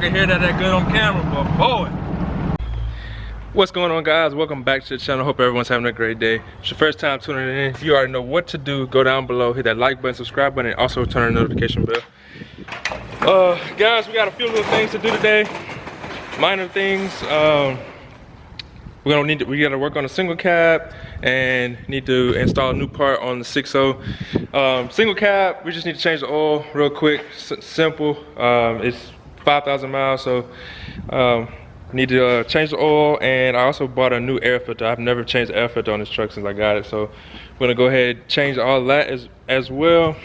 can hear that good on camera, but boy. What's going on, guys? Welcome back to the channel. Hope everyone's having a great day. If it's your first time tuning in, you already know what to do. Go down below, hit that like button, subscribe button, and also turn the notification bell. Guys, we got a few little things to do today. Minor things. We gotta work on a single cab and need to install a new part on the 6.0. Single cab, we just need to change the oil real quick. Simple. It's 5,000 miles, so need to change the oil, and I also bought a new air filter. I've never changed the air filter on this truck since I got it, so we're gonna go ahead and change all that as well.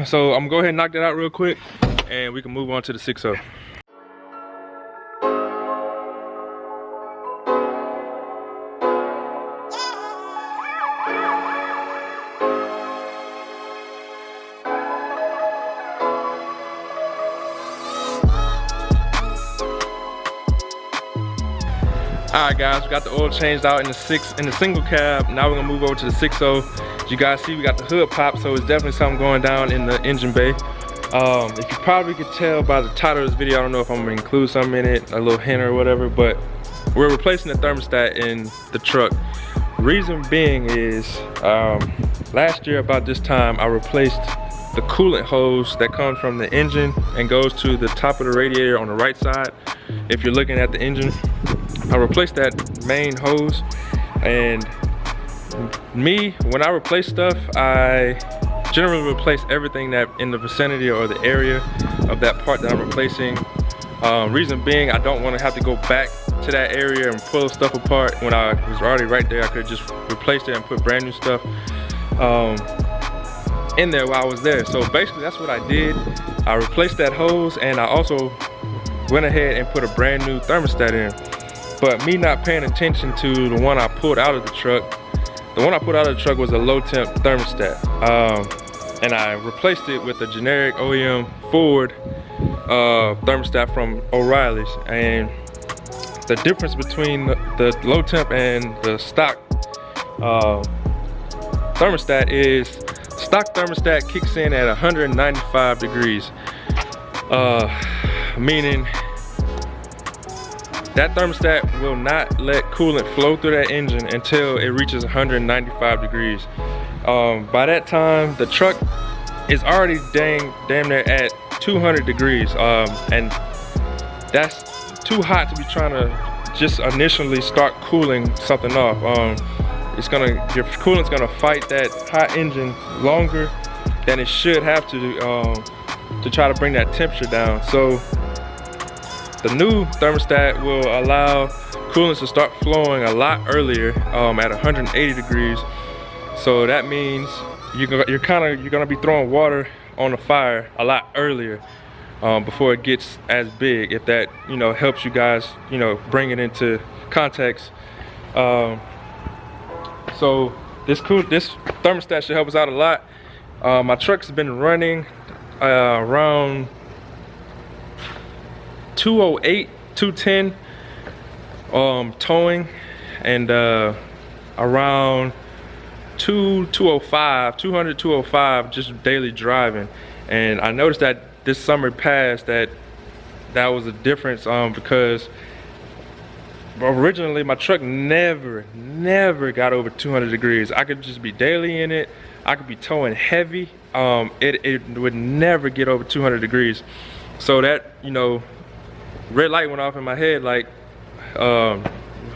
So I'm gonna go ahead and knock that out real quick, and we can move on to the 6.0. Alright guys, we got the oil changed out in the single cab. Now we're gonna move over to the 6.0. As you guys see, we got the hood pop, so it's definitely something going down in the engine bay. If you probably could tell by the title of this video, I don't know if I'm gonna include something in it, a little hint or whatever, but we're replacing the thermostat in the truck. Reason being is, last year about this time, I replaced the coolant hose that comes from the engine and goes to the top of the radiator on the right side. If you're looking at the engine, I replaced that main hose. And when I replace stuff, I generally replace everything that in the vicinity or the area of that part that I'm replacing. Reason being, I don't want to have to go back to that area and pull stuff apart when I was already right there. I could just replace it and put brand new stuff in there while I was there. So basically that's what I did. I replaced that hose, and I also went ahead and put a brand new thermostat in. But me not paying attention to the one I pulled out of the truck, the one I pulled out of the truck was a low temp thermostat. And I replaced it with a generic OEM Ford thermostat from O'Reilly's. And the difference between the low temp and the stock thermostat is stock thermostat kicks in at 195 degrees. Meaning that thermostat will not let coolant flow through that engine until it reaches 195 degrees. By that time, the truck is already damn near at 200 degrees. And that's too hot to be trying to just initially start cooling something off. Your coolant's gonna fight that hot engine longer than it should have to try to bring that temperature down. So the new thermostat will allow coolant to start flowing a lot earlier at 180 degrees. So that means you're gonna be throwing water on the fire a lot earlier before it gets as big. If that helps you guys bring it into context. So this thermostat should help us out a lot. My truck's been running around 208, 210 towing, and around 205, 200, 205 just daily driving. And I noticed that this summer past that was a difference because originally my truck never got over 200 degrees. I could just be daily in it, I could be towing heavy, it would never get over 200 degrees. So that red light went off in my head, like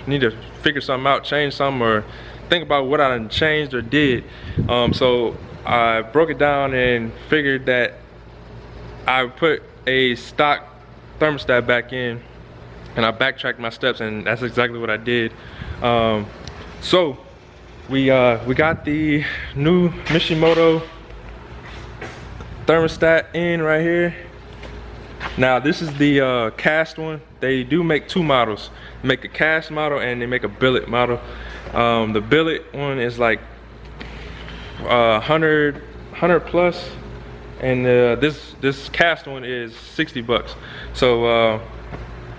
need to figure something out, change something, or think about what I done changed or did. So I broke it down and figured that I put a stock thermostat back in, and I backtracked my steps, and that's exactly what I did. So we got the new Mishimoto thermostat in right here. Now this is the cast one. They do make two models. They make a cast model and they make a billet model. The billet one is like 100 plus, and this cast one is 60 bucks. So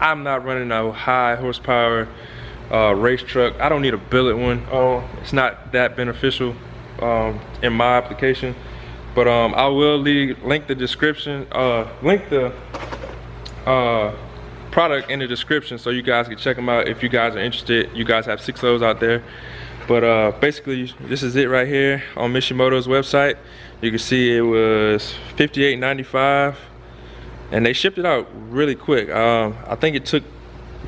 I'm not running a high horsepower race truck. I don't need a billet one. It's not that beneficial in my application. But I will link the description, link the product in the description so you guys can check them out if you guys are interested. You guys have 6.0s out there. But basically, this is it right here on Mishimoto's website. You can see it was $58.95, and they shipped it out really quick. I think it took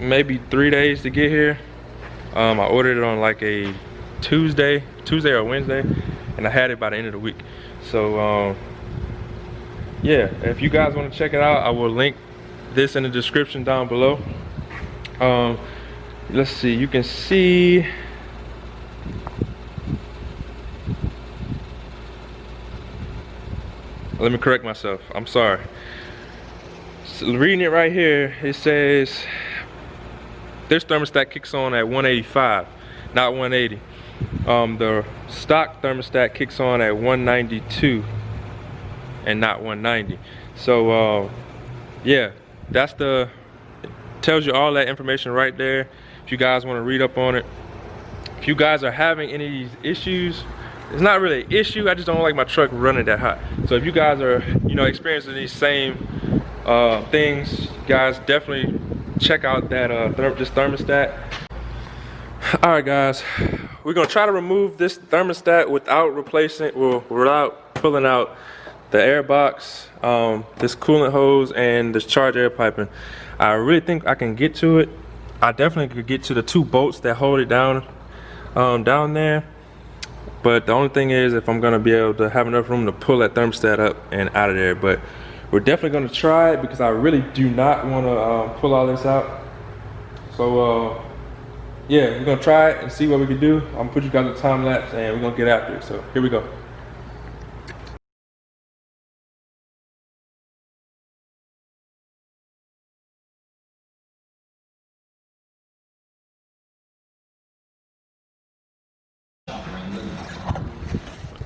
maybe 3 days to get here. I ordered it on like a Tuesday or Wednesday, and I had it by the end of the week. So yeah, if you guys want to check it out, I will link this in the description down below. Let's see, you can see, let me correct myself, I'm sorry. So reading it right here, it says this thermostat kicks on at 185, not 180. The stock thermostat kicks on at 192 and not 190. So yeah, that's the, tells you all that information right there if you guys want to read up on it. If you guys are having any of these issues, it's not really an issue, I just don't like my truck running that hot. So if you guys are, you know, experiencing these same things, guys, definitely check out that this thermostat. All right, guys, we're gonna try to remove this thermostat without replacing, well, without pulling out the air box, this coolant hose, and this charge air piping. I really think I can get to it. I definitely could get to the 2 bolts that hold it down, down there. But the only thing is, if I'm gonna be able to have enough room to pull that thermostat up and out of there. But we're definitely gonna try it because I really do not wanna pull all this out. So yeah, we're gonna try it and see what we can do. I'm gonna put you guys a time lapse and we're gonna get after it. So here we go.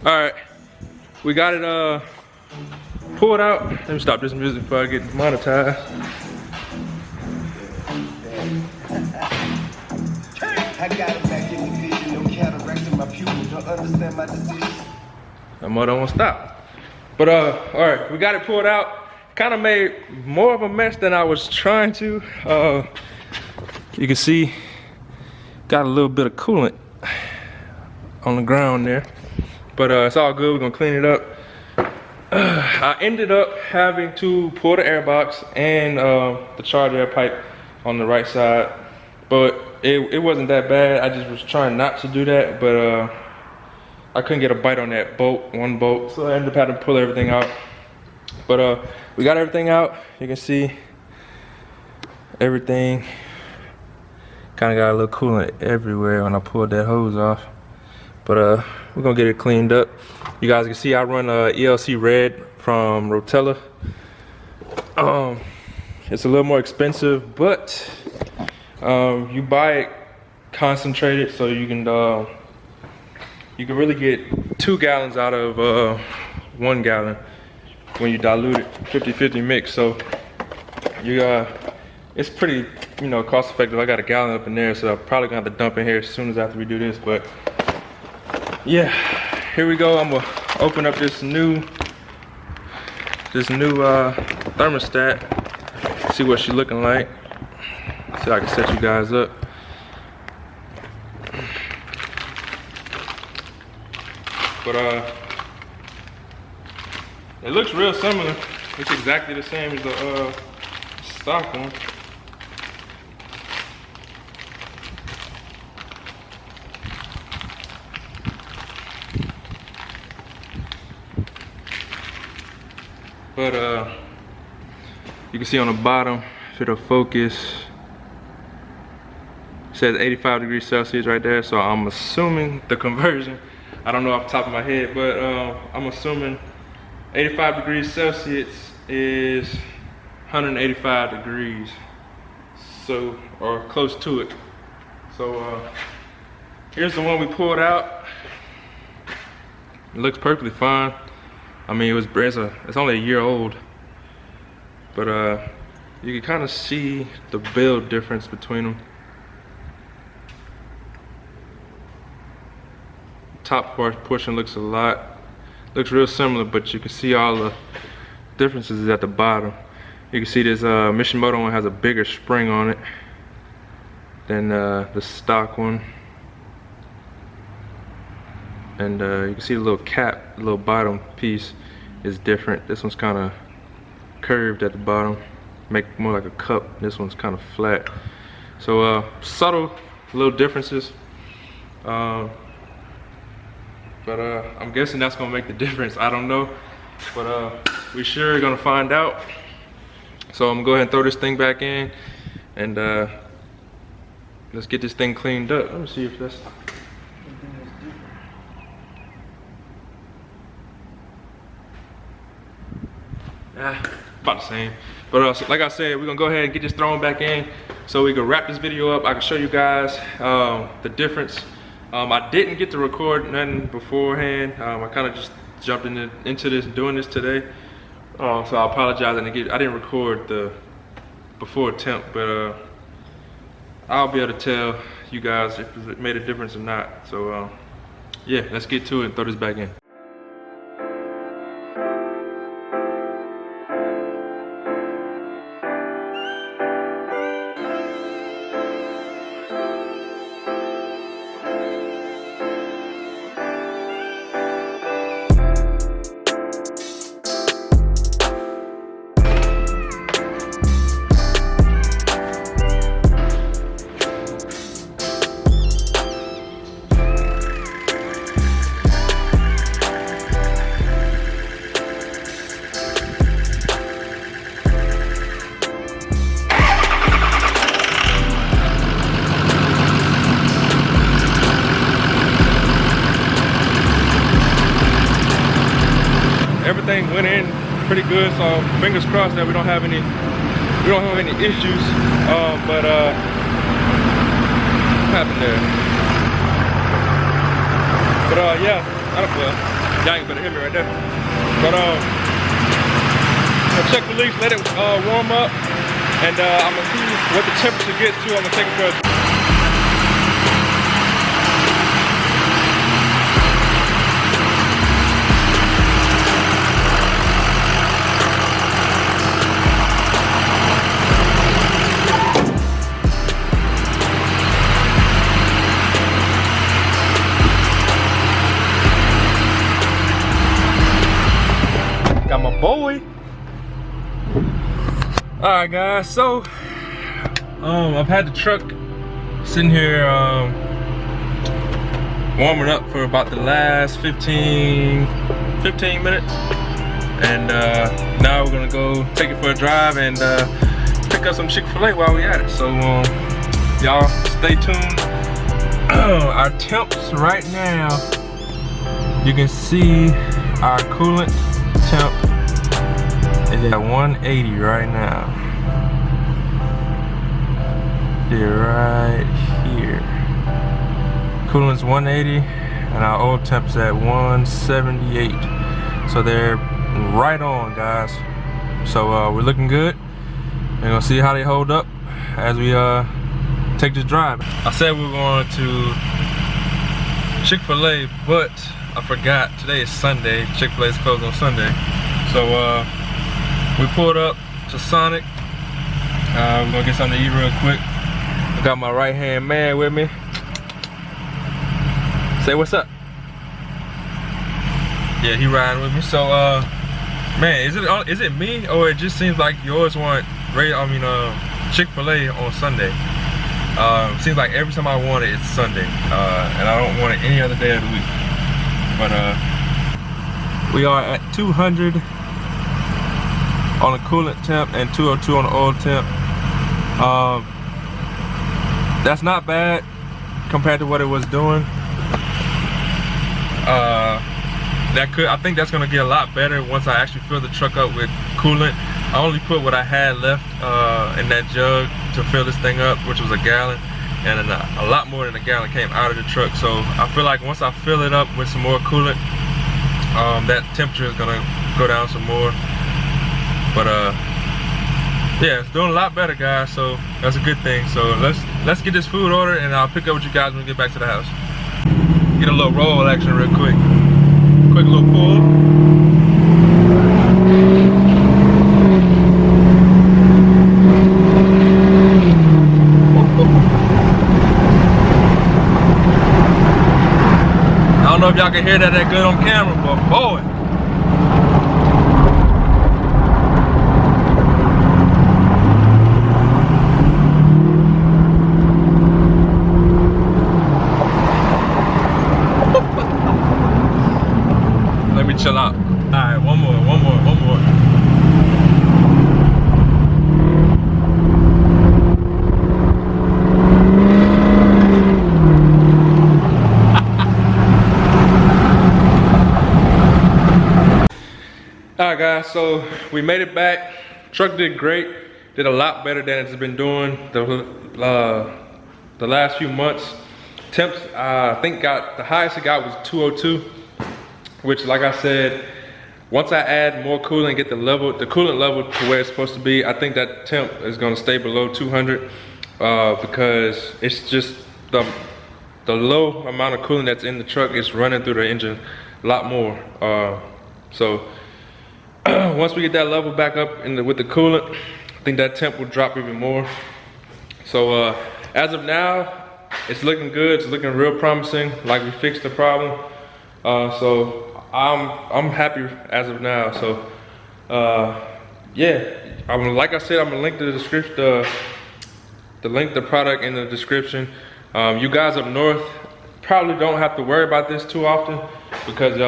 All right, we got it pulled out. Let me stop this music before I get monetized. I got it back in the vision, no cataract in my pupils, don't understand my decision. That mother won't stop. But all right, we got it pulled out. Kind of made more of a mess than I was trying to. You can see, got a little bit of coolant on the ground there. But it's all good, we're gonna clean it up. I ended up having to pull the air box and the charge air pipe on the right side. But it wasn't that bad. I just was trying not to do that, but I couldn't get a bite on that bolt, one bolt. So I ended up having to pull everything out. But we got everything out. You can see everything. Kind of got a little coolant everywhere when I pulled that hose off. But we're gonna get it cleaned up. You guys can see I run ELC Red from Rotella. It's a little more expensive, but you buy it concentrated, so you can really get 2 gallons out of 1 gallon when you dilute it, 50-50 mix. So you it's pretty, you know, cost effective. I got a gallon up in there, so I'm probably gonna have to dump in here as soon as after we do this. But yeah, here we go. I'm gonna open up this new thermostat, see what she's looking like, so I can set you guys up. But it looks real similar. It's exactly the same as the stock one. But you can see on the bottom, if it'll focus, it says 85 degrees Celsius right there. So I'm assuming the conversion, I don't know off the top of my head, but I'm assuming 85 degrees Celsius is 185 degrees. So, or close to it. So here's the one we pulled out. It looks perfectly fine. I mean, it's only a year old, but you can kind of see the build difference between them. Top portion looks a lot Looks real similar, but you can see all the differences at the bottom. You can see this Mishimoto one has a bigger spring on it than the stock one. And you can see the little cap, the little bottom piece is different. This one's kind of curved at the bottom, make more like a cup. This one's kind of flat. So subtle little differences. But I'm guessing that's gonna make the difference. I don't know, but we sure are gonna find out. So I'm gonna go ahead and throw this thing back in, and let's get this thing cleaned up. Let me see if that's. About the same. But so like I said, we're gonna go ahead and get this thrown back in so we can wrap this video up. I can show you guys the difference. I didn't get to record nothing beforehand. I kind of just jumped into this, doing this today. So I apologize. I didn't record the before temp, but I'll be able to tell you guys if it made a difference or not. So yeah, let's get to it and throw this back in. Everything went in pretty good, so fingers crossed that we don't have any issues. But what happened there? But yeah, I don't know. Y'all ain't better hear me right there. But I'll check the leaks, let it warm up, and I'm gonna see what the temperature gets to. I'm gonna take it for a got my boy. Alright guys, so I've had the truck sitting here warming up for about the last 15 minutes, and now we're gonna go take it for a drive and pick up some Chick-fil-A while we at it. So y'all stay tuned. Our temps right now, you can see our coolant temp is at 180 right now. They're right here. Coolant's 180 and our old temp's at 178. So they're right on, guys. So we're looking good. We're gonna see how they hold up as we take this drive. I said we were going to Chick-fil-A, but I forgot, today is Sunday. Chick-fil-A is closed on Sunday. So we pulled up to Sonic. We're gonna get something to eat real quick. I got my right hand man with me. Say what's up. Yeah, he riding with me. So man, is it me, or it just seems like yours want Chick-fil-A on Sunday? Seems like every time I want it, it's Sunday, and I don't want it any other day of the week. But we are at 200 on the coolant temp and 202 on the oil temp. That's not bad compared to what it was doing. I think that's gonna get a lot better once I actually fill the truck up with coolant. I only put what I had left in that jug to fill this thing up, which was a gallon, and a lot more than a gallon came out of the truck. So I feel like once I fill it up with some more coolant, that temperature is gonna go down some more. But yeah, it's doing a lot better, guys, so that's a good thing. So let's get this food ordered, and I'll pick up with you guys when we get back to the house. Get a little roll action real quick. Quick little pull. I don't know if y'all can hear that good on camera, but boy. Let me chill out. All right, one more. All right, guys, so we made it back. Truck did great. Did a lot better than it's been doing the last few months. Temps, I think the highest it got was 202, which, like I said, once I add more coolant, get the coolant level to where it's supposed to be, I think that temp is gonna stay below 200 because it's just the low amount of coolant that's in the truck is running through the engine a lot more. So once we get that level back up with the coolant, I think that temp will drop even more. So as of now, it's looking good. It's looking real promising, like we fixed the problem. So I'm happy as of now. So yeah, like I said, I'm gonna link the description, the product in the description. You guys up north probably don't have to worry about this too often because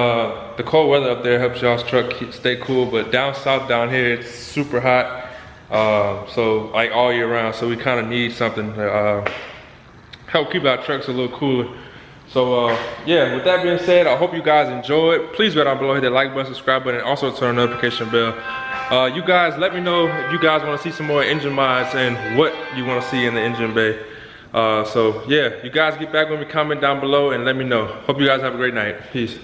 the cold weather up there helps y'all's truck stay cool. But down south, down here, it's super hot. So like all year round. So we kind of need something to help keep our trucks a little cooler. So yeah, with that being said, I hope you guys enjoyed. Please go down below, hit that like button, subscribe button, and also turn the notification bell. You guys, let me know if you guys want to see some more engine mods and what you want to see in the engine bay. So yeah, you guys get back with me, comment down below, and let me know. Hope you guys have a great night. Peace.